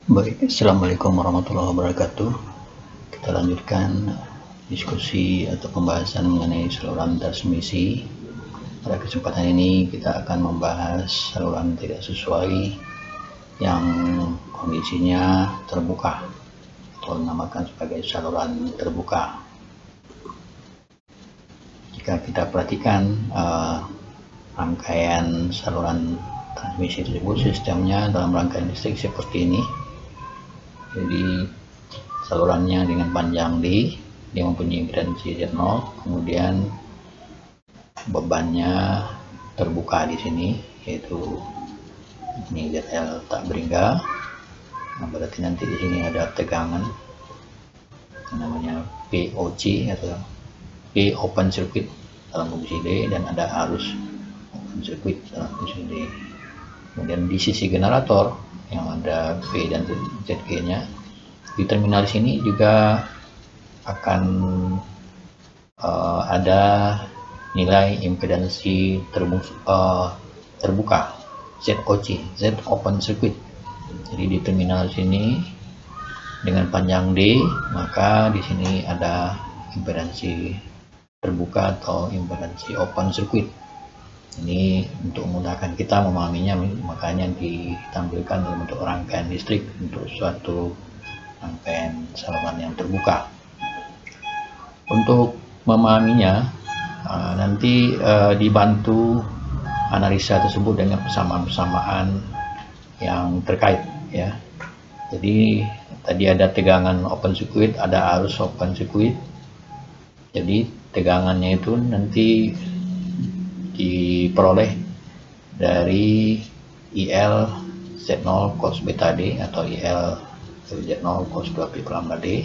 Baik, Assalamualaikum warahmatullahi wabarakatuh. Kita lanjutkan diskusi atau pembahasan mengenai saluran transmisi. Pada kesempatan ini kita akan membahas saluran tidak sesuai yang kondisinya terbuka atau dinamakan sebagai saluran terbuka. Jika kita perhatikan rangkaian saluran transmisi tersebut, sistemnya dalam rangkaian listrik seperti ini. Jadi salurannya dengan panjang D, dia mempunyai impedansi Z0, kemudian bebannya terbuka di sini, yaitu ini ZL tak berhingga. Nah, berarti nanti di sini ada tegangan namanya POC atau P open circuit dalam fungsi D, dan ada arus open circuit dalam fungsi D. Kemudian di sisi generator yang ada V dan ZG-nya, di terminal sini juga akan ada nilai impedansi terbuka ZOC, Z open circuit. Jadi di terminal sini dengan panjang D, maka di sini ada impedansi terbuka atau impedansi open circuit. Ini untuk memudahkan kita memahaminya, makanya ditampilkan dalam bentuk rangkaian listrik untuk suatu rangkaian saluran yang terbuka. Untuk memahaminya nanti dibantu analisa tersebut dengan persamaan-persamaan yang terkait, ya. Jadi tadi ada tegangan open circuit, ada arus open circuit. Jadi tegangannya itu nanti diperoleh dari IL Z0 cos beta D atau IL Z0 cos 2 pi per lambda D.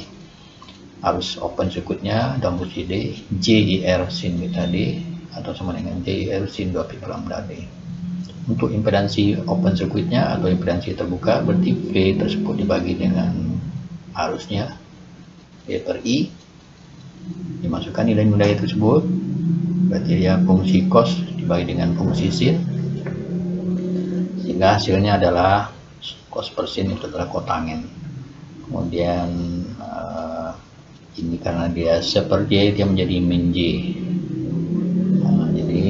Arus open circuitnya dalam fungsi D JIR sin beta D atau sama dengan JIR sin 2 pi per lambda D. Untuk impedansi open circuitnya atau impedansi terbuka, berarti V tersebut dibagi dengan arusnya V per I, dimasukkan nilai-nilai tersebut, berarti dia fungsi cos dibagi dengan fungsi sin, sehingga hasilnya adalah cos per sin itu adalah kotangen. Kemudian ini karena dia seper J, dia menjadi min J. Jadi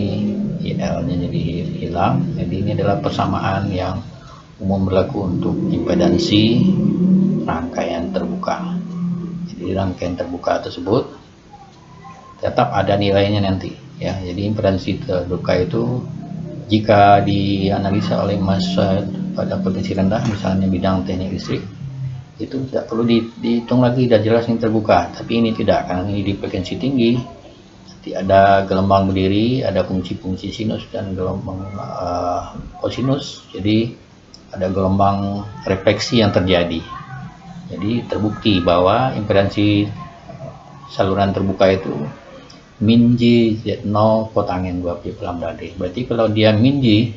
IL nya jadi hilang. Jadi ini adalah persamaan yang umum berlaku untuk impedansi rangkaian terbuka. Jadi rangkaian terbuka tersebut tetap ada nilainya nanti, ya. Jadi impedansi terbuka itu jika dianalisa oleh massa pada potensi rendah, misalnya bidang teknik listrik, itu tidak perlu dihitung lagi, sudah jelas ini terbuka. Tapi ini tidak, karena ini di frekuensi tinggi, nanti ada gelombang berdiri, ada fungsi-fungsi sinus dan gelombang kosinus, jadi ada gelombang refleksi yang terjadi. Jadi terbukti bahwa impedansi saluran terbuka itu min J Z0 kotangen 2 pi per lambda D. Berarti kalau dia min J,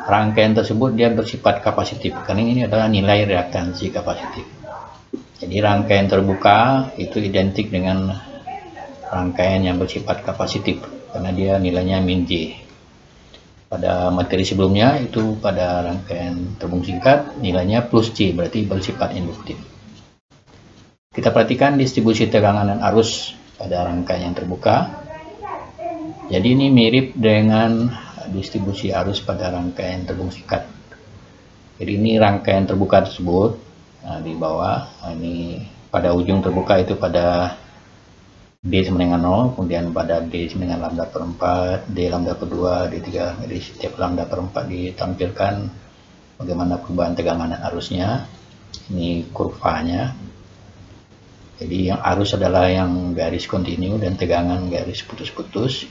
rangkaian tersebut dia bersifat kapasitif, karena ini adalah nilai reaktansi kapasitif. Jadi rangkaian terbuka itu identik dengan rangkaian yang bersifat kapasitif karena dia nilainya min J. Pada materi sebelumnya itu pada rangkaian terhubung singkat nilainya plus J, berarti bersifat induktif. Kita perhatikan distribusi tegangan dan arus pada rangkaian yang terbuka. Jadi ini mirip dengan distribusi arus pada rangkaian terhubung singkat. Jadi ini rangkaian terbuka tersebut, di bawah, ini pada ujung terbuka itu pada D sama dengan 0, kemudian pada D sama dengan lambda per 4, D lambda per 2, D3. Jadi setiap lambda per 4 ditampilkan bagaimana perubahan tegangan dan arusnya. Ini kurvanya. Jadi yang arus adalah yang garis kontinu dan tegangan garis putus-putus.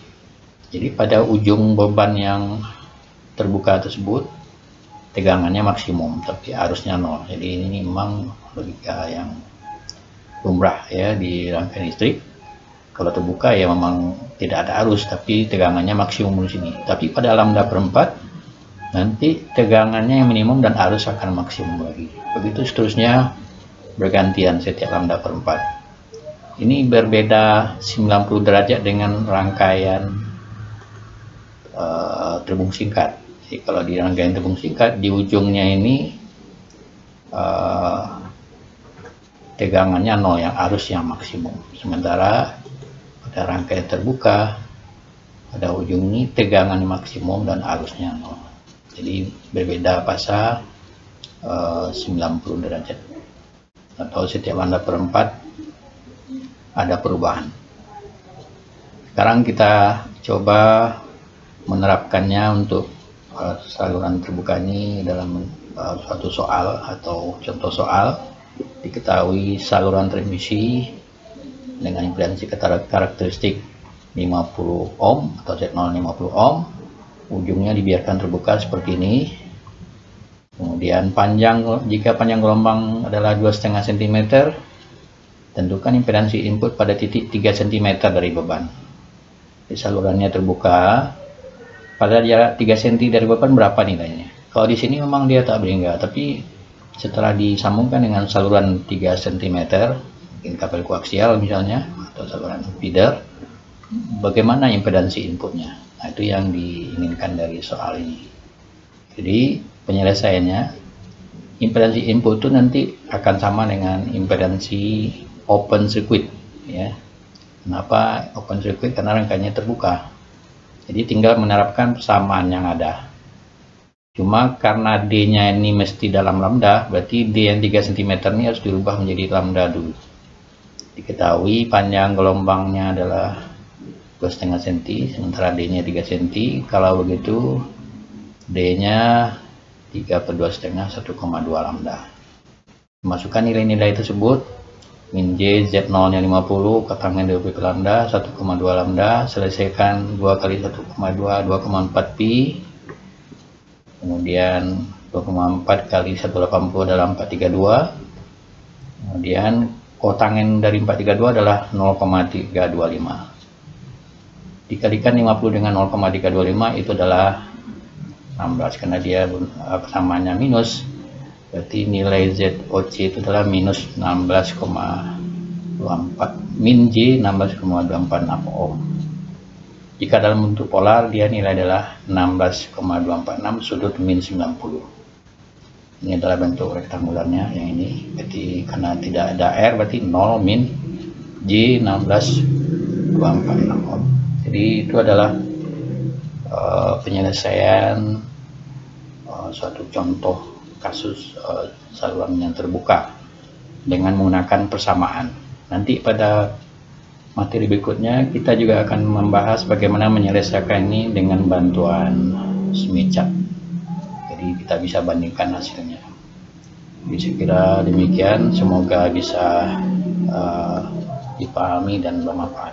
Jadi pada ujung beban yang terbuka tersebut tegangannya maksimum tapi arusnya 0. Jadi ini memang logika yang lumrah, ya, di rangkaian listrik. Kalau terbuka ya memang tidak ada arus tapi tegangannya maksimum di sini. Tapi pada lambda per 4 nanti tegangannya yang minimum dan arus akan maksimum lagi. Begitu seterusnya bergantian setiap lambda per 4. Ini berbeda 90 derajat dengan rangkaian terhubung singkat. Jadi kalau di rangkaian terhubung singkat, di ujungnya ini tegangannya 0, yang arus yang maksimum. Sementara pada rangkaian terbuka pada ujung ini tegangan maksimum dan arusnya 0. Jadi berbeda fasa 90 derajat, atau setiap lambda per 4 ada perubahan. Sekarang kita coba menerapkannya untuk saluran terbuka ini dalam suatu soal atau contoh soal. Diketahui saluran transmisi dengan impedansi karakteristik 50 ohm atau Z0 50 ohm, ujungnya dibiarkan terbuka seperti ini. Kemudian jika panjang gelombang adalah 2,5 cm, tentukan impedansi input pada titik 3 cm dari beban. Di salurannya terbuka pada jarak 3 cm dari beban, berapa nilainya? Kalau di sini memang dia tak berhingga, tapi setelah disambungkan dengan saluran 3 cm, mungkin kabel koaksial misalnya, atau saluran feeder, bagaimana impedansi inputnya? Nah, itu yang diinginkan dari soal ini. Jadi penyelesaiannya, impedansi input itu nanti akan sama dengan impedansi open circuit, ya. Kenapa open circuit? Karena rangkaiannya terbuka. Jadi tinggal menerapkan persamaan yang ada. Cuma karena D-nya ini mesti dalam lambda, berarti D yang 3 cm ini harus dirubah menjadi lambda dulu. Diketahui panjang gelombangnya adalah 2,5 cm, sementara D-nya 3 cm. Kalau begitu D-nya 3 per 2,5, 1,2 lambda. Masukkan nilai-nilai tersebut, min J, Z0 nya 50, katakan 20 ke lambda, 1,2 lambda, selesaikan 2 kali 1,2, 2,4 pi. Kemudian 2,4 kali 180 adalah 432. Kemudian kotangen dari 432 adalah 0,325. Dikalikan 50 dengan 0,325 itu adalah 16, karena dia persamaannya minus, berarti nilai ZOC itu adalah minus 16,24, min J 16,246 ohm. Jika dalam bentuk polar, dia nilai adalah 16,246 sudut min 90. Ini adalah bentuk rektangularnya yang ini. Berarti karena tidak ada R, berarti 0 min J 16,246 ohm. Jadi itu adalah penyelesaian suatu contoh kasus saluran yang terbuka dengan menggunakan persamaan. Nanti pada materi berikutnya kita juga akan membahas bagaimana menyelesaikan ini dengan bantuan Smith chart. Jadi kita bisa bandingkan hasilnya. Jadi saya kira demikian, semoga bisa dipahami dan bermanfaat.